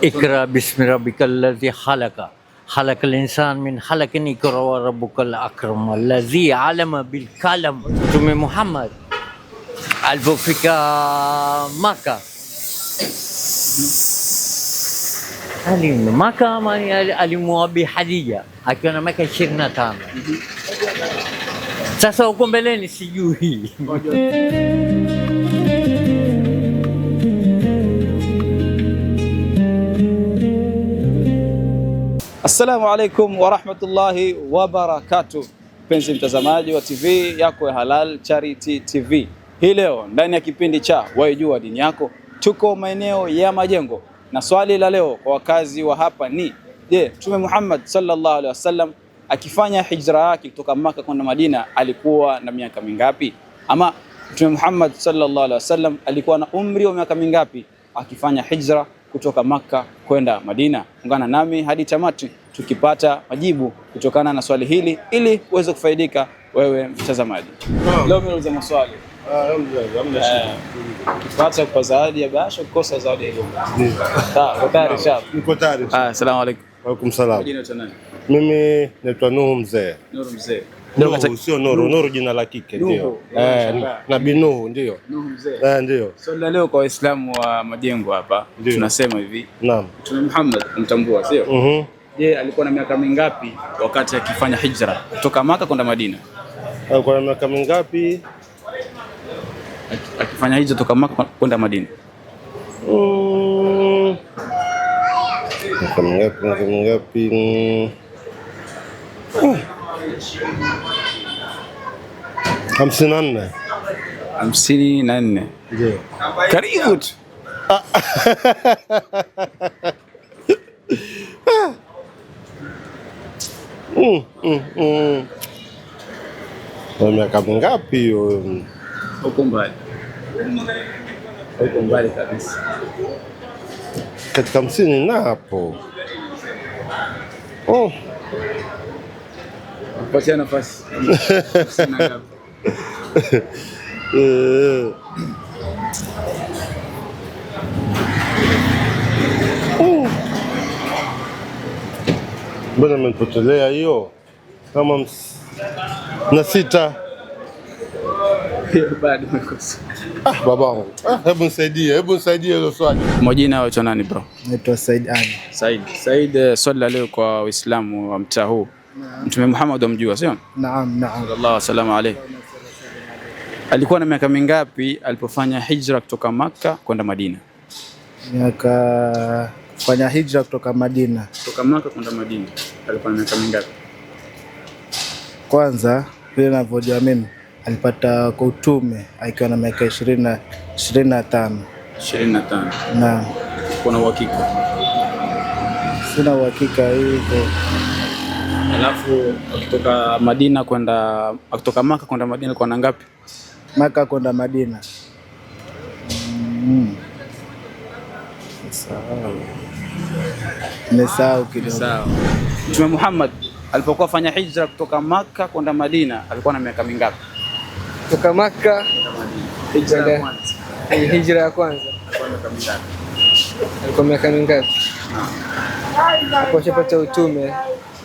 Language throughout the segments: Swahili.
اقرأ باسم ربك الذي خلق خلق الإنسان من خلق اقرأ وربك الأكرم الذي علم بالقلم. Mtume Muhammad alipofika Maka, Maka alimuoa Bi Khadija akiwa na miaka 25. Sasa huko mbeleni sijui. Assalamu alaikum wa rahmatullahi wa barakatuh. Penzi mtazamaji wa TV yako ya Halal Charity TV. Hii leo ndani ya kipindi cha Waijua Dini Yako tuko maeneo ya Majengo, na swali la leo kwa wakazi wa hapa ni je, Mtume Muhammad sallallahu alaihi wasallam akifanya hijra yake kutoka Maka kwenda Madina alikuwa na miaka mingapi? Ama Mtume Muhammad sallallahu alaihi wasallam alikuwa na umri wa miaka mingapi akifanya hijra kutoka Maka kwenda Madina? Ungana nami hadi tamati tukipata majibu kutokana na swali hili ili uweze kufaidika wewe mtazamaji. Leo nimeuliza maswali. Kipata kwa zawadi ya basha, kukosa zawadi ya hiyo. Sawa, tayari shab. Niko tayari. Asalamu alaykum. Wa alaykum salaam. Jina lako nani? Mimi naitwa Nuhu Mzee. Nuhu Mzee. Nuhu sio Nuru, Nuru jina la kike ndio. Nabii Nuhu ndio. Nuhu Mzee. Ndio. Swali la leo kwa Waislamu wa Majengo hapa tunasema hivi. Naam. Mtume Muhammad mtambua sio? Je, alikuwa na miaka mingapi wakati akifanya hijra kutoka Maka kwenda Madina? Alikuwa na miaka mingapi akifanya hijra kutoka Maka kwenda Madina? Miaka mingapi? 54. 54. Ndio. Karibu tu. Kwa miaka mingapi hiyo? Uko mbali. Uko mbali kabisa. Katika 50 na hapo. Patia nafasi. Mbona mmepotelea hiyo? Kama na 6. Bado umekosa. Babangu. Hebu nisaidie hilo swali. Majina yao nani bro? Naitwa Said Ali. Said, swali la leo kwa Waislamu wa mtaa huu. Mtume Muhammad umjua sio? Naam. Sallallahu salamu alayhi. Alikuwa na miaka mingapi alipofanya hijra kutoka Maka kwenda Madina? Kufanya hijra kutoka Madina. Kutoka Maka kwenda Madina. Alikuwa na miaka mingapi? Kwanza vile ninavyojua mimi alipata kwa utume akiwa na miaka 25. 25. Naam. Kuna uhakika? Sina uhakika hivyo. Alafu kutoka Madina kutoka Maka kwenda Madina kwa ngapi? Maka kwenda Madina. Nimesahau kidogo. Sawa. Mtume Muhammad alipokuwa fanya hijra kutoka Maka kwenda Madina alikuwa na miaka mingapi? Kutoka Maka hijra ya kwanza alikuwa miaka mingapi? Hapo shapata utume.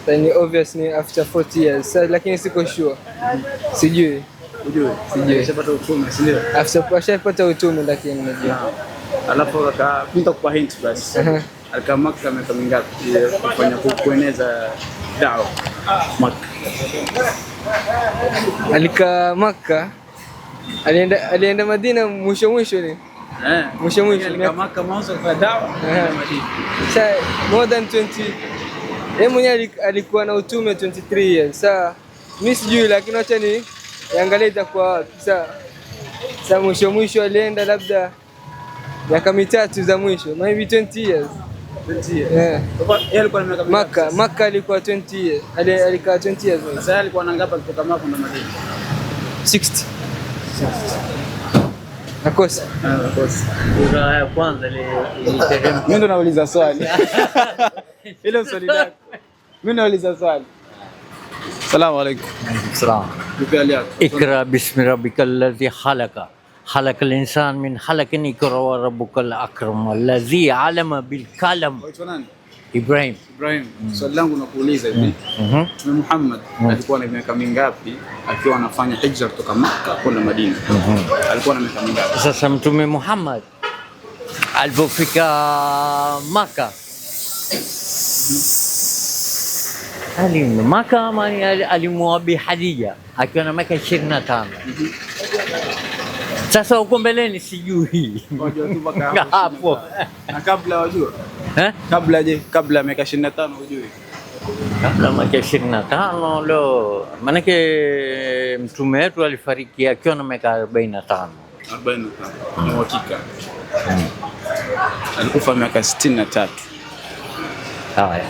Ni obvious ni after 40 years. Lakini siko sure. Sijui. Shapata utume, si ndio? After shapata utume lakini najua. Alafu akapita kwa hint basi. Alikaa Maka miaka mingapi kufanya kueneza da'wa Maka? Alikaa Maka. Alienda Madina mwisho ni? Mwisho. Alikaa Maka mwanzo kwa da'wa Madina. Sasa more than 20. Yeye mwenyewe alikuwa na utume 23 years. Sasa mimi sijui lakini acha ni angalia itakuwa wapi. Sasa mwisho alienda labda miaka 3 za mwisho, maybe 20 years. 20 years. Yeah. Yeye alikuwa na miaka Maka alikuwa 20 years. Alikaa 20 years. Sasa alikuwa na ngapi kutoka Maka kwenda Madina? 60. Nakosa. Sura ya kwanza ile Mimi ndo nauliza swali. Ile swali lako. Mimi nauliza swali. Salamu alaykum. Salaam. Vipi hali yako? Ikra bismi rabbikal ladhi khalaqa خلق الإنسان من خلق إقرأ وربك الأكرم الذي علم بالقلم. Waitwa nani? Ibrahim. Ibrahim. Swali langu nakuuliza hivi. Mtume Muhammad alikuwa na miaka mingapi akiwa anafanya hijra kutoka Makka kwenda Madina? Alikuwa na miaka mingapi? Sasa Mtume Muhammad alipofika Maka Maka alimuoa Bi Khadija akiwa na miaka 25. Sasa huko mbeleni sijui. Wajua tu mpaka hapo. Na kabla wajua? Kabla miaka 25 hujui? Kabla miaka 25 leo. Maanake mtume wetu alifariki akiwa na miaka 45. 45. Ni uhakika. Alikufa miaka 63. Haya.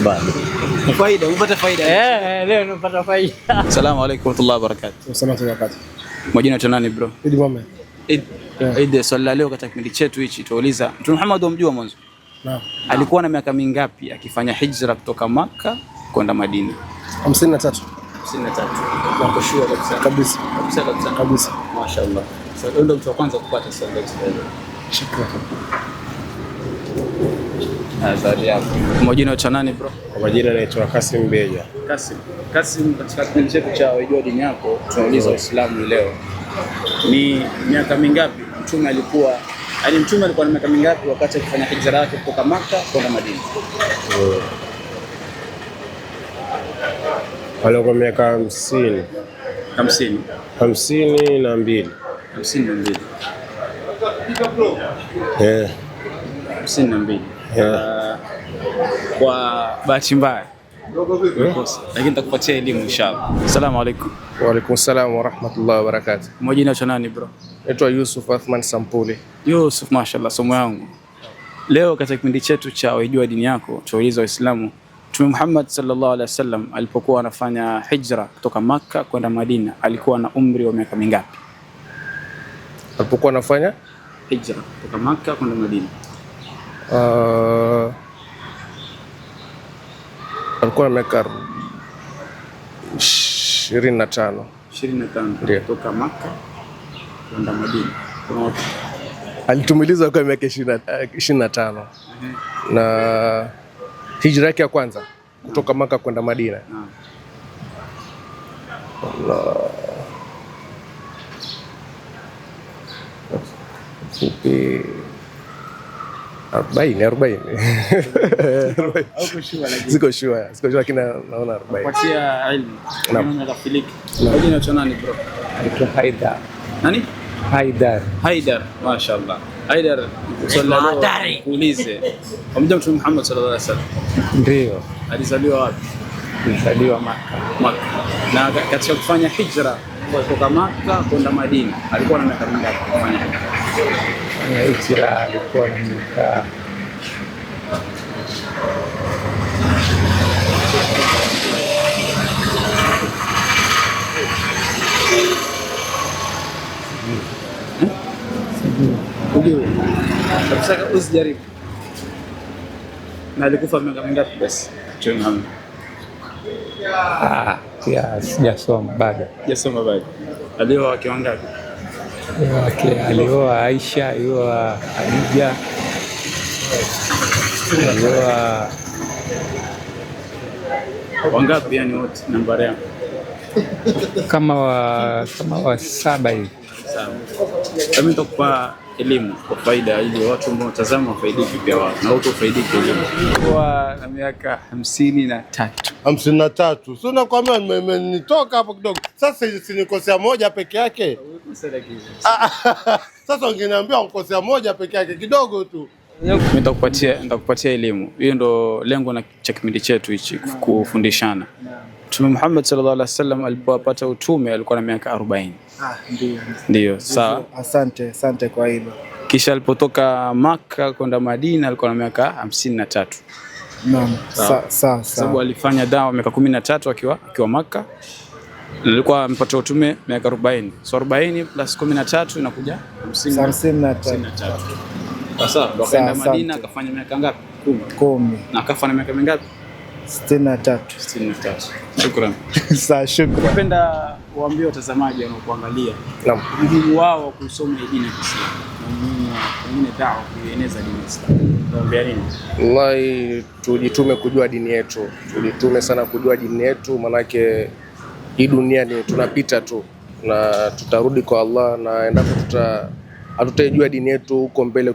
Bado. Faida, upata faida. Leo napata faida. Asalamu alaykum wa rahmatullahi wa barakatuh. Salamu alaykum. Majina yetu nani bro? Idi Mohamed. Idi, swali la leo katika kipindi chetu hichi tuuliza Mtume Muhammad umjua mwanzo? Naam. Alikuwa na miaka mingapi akifanya hijra kutoka Makka kwenda Madina? 53. 53. Kwa sure kabisa. Kabisa. Kabisa kabisa. Kabisa. Mashaallah. Sasa ndio mtu wa kwanza kupata swali letu leo. Shukrani. Azali yako. Majina yetu nani bro? Kwa majina naitwa Kasim Beja. Kasim, katika kipindi chetu cha Wajua Dini Yako tunauliza Waislamu leo, ni miaka mingapi mtume alikuwa, yaani mtume alikuwa na miaka mingapi wakati akifanya hijra yake kutoka Makka kwenda Madina? Alikuwa miaka 50. 50. 52. 52. 52. Kwa bahati mbaya lakini nitakupatia elimu inshallah. Asalamu alaykum. Wa alaykum salaam wa rahmatullahi wa barakatuh. Majina yetu nani bro? Naitwa Yusuf Athman Sampuli. Yusuf, mashaallah, somo yangu. Leo katika kipindi chetu cha Wajua Dini Yako tuuliza Waislamu, Mtume Muhammad sallallahu alaihi wasallam alipokuwa anafanya hijra kutoka Makka kwenda Madina alikuwa na umri wa miaka mingapi? Alipokuwa anafanya hijra kutoka Makka kwenda Madina. alikuwa na miaka 25. 25 kutoka Makka kwenda Madina. Alitumiliza kwa miaka 25. Na hijra yake ya kwanza kutoka Makka kwenda Madina. Fupi 40. Siko sure lakini naona 40. Kupatia elimu. Naona rafiki. Majina yetu nani bro? Naitwa Haidar. Nani? Haidar, mashaallah. Haidar, swali kuulize. Mtume Muhammad sallallahu alaihi wasallam Ndio. alizaliwa wapi? Alizaliwa Makka. Na katika kufanya hijra kutoka Makka kwenda Madina alikuwa na miaka mingapi kufanya hijra? Hijra alikuwa na miaka Kabisa usijaribu. Na alikufa miaka mingapi basi? Mtume Muhammad. pia sijasoma bado. Sijasoma bado. Alioa wake wangapi? Alioa Aisha, alioa Khadija, alioa wangapi yani wote nambari yao? kama wa 7 hivi. Sawa. Mimi nitakupa elimu kwa faida ili watu ambao watazama wafaidike pia wao na watu wafaidike elimu. Kwa na miaka 53. 53. Sio nakwambia nitoka hapo kidogo. Sasa si nikosea moja peke yake. Sasa ungeniambia unkosea moja peke yake kidogo tu. Mimi nitakupatia elimu. Hiyo ndo lengo na cha kipindi chetu hichi, kufundishana. Mtume Muhammad sallallahu alaihi wasallam alipopata utume alikuwa na miaka 40. Ndio, sawa. Asante kwa hilo. Kisha alipotoka Makka kwenda Madina alikuwa na miaka 53. Naam. Sawa. Sababu alifanya dawa miaka 13 akiwa Makka. Alikuwa amepata utume miaka 40. So 40 plus 13 inakuja 53. Sawa. Akaenda Madina akafanya miaka ngapi? 10. Na akafa na miaka mingapi? 63. 63. Shukran. Sawa, shukrani. Napenda waambie watazamaji wanaokuangalia Naam. umuhimu wao wa kusoma dini ya Kiislamu na umuhimu wa pengine dawa kuieneza dini ya Kiislamu. Naomba nini? Wallahi, tujitume kujua dini yetu, tujitume sana kujua dini yetu, manake hii dunia ni tunapita tu na tutarudi kwa Allah, na endapo hatutaijua dini yetu huko mbele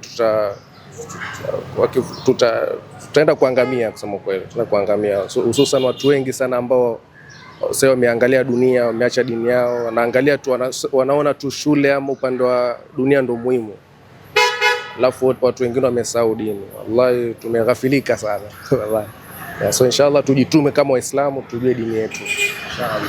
tutaenda kuangamia. Kusema kweli, tutaenda kuangamia, hususan watu wengi sana ambao sasa wameangalia dunia, wameacha dini yao, wanaangalia tu, wanaona tu shule ama upande wa dunia ndio muhimu, alafu watu wengine wamesahau dini. Wallahi tumeghafilika sana wallahi. So inshallah tujitume kama Waislamu, tujue dini yetu inshallah.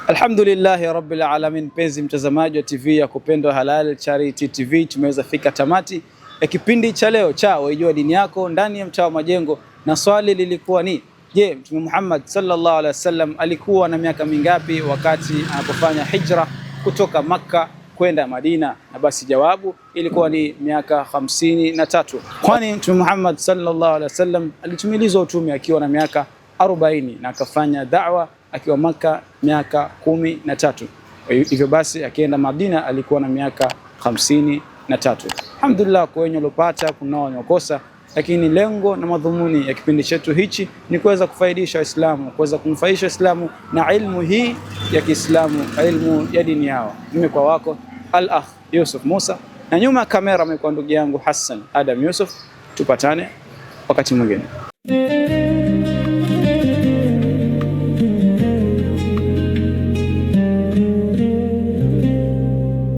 Alhamdulillahi rabbil alamin. Mpenzi mtazamaji wa TV ya kupendwa Halal Charity TV, tumeweza fika tamati ya kipindi cha leo cha Waijua Dini Yako ndani ya mtaa wa Majengo, na swali lilikuwa ni je, Mtume Muhammad sallallahu alaihi wasallam alikuwa na miaka mingapi wakati anapofanya hijra kutoka Makka kwenda Madina? Na basi jawabu ilikuwa ni miaka 53, kwani Mtume Muhammad sallallahu alaihi wasallam alitumilizwa utume akiwa na miaka 40 na akafanya da'wa akiwa Makka miaka 13. Hivyo basi akienda Madina alikuwa na miaka 53. Alhamdulillah, kwa wenye waliopata, kunao waliokosa, lakini lengo na madhumuni ya kipindi chetu hichi ni kuweza kufaidisha Waislamu, kuweza kumfaidisha Waislamu na ilmu hii ya Kiislamu, ilmu ya dini yao. Mimi kwa wako Al-Akh Yusuf Musa, na nyuma ya kamera amekuwa ndugu yangu Hassan Adam Yusuf. Tupatane wakati mwingine.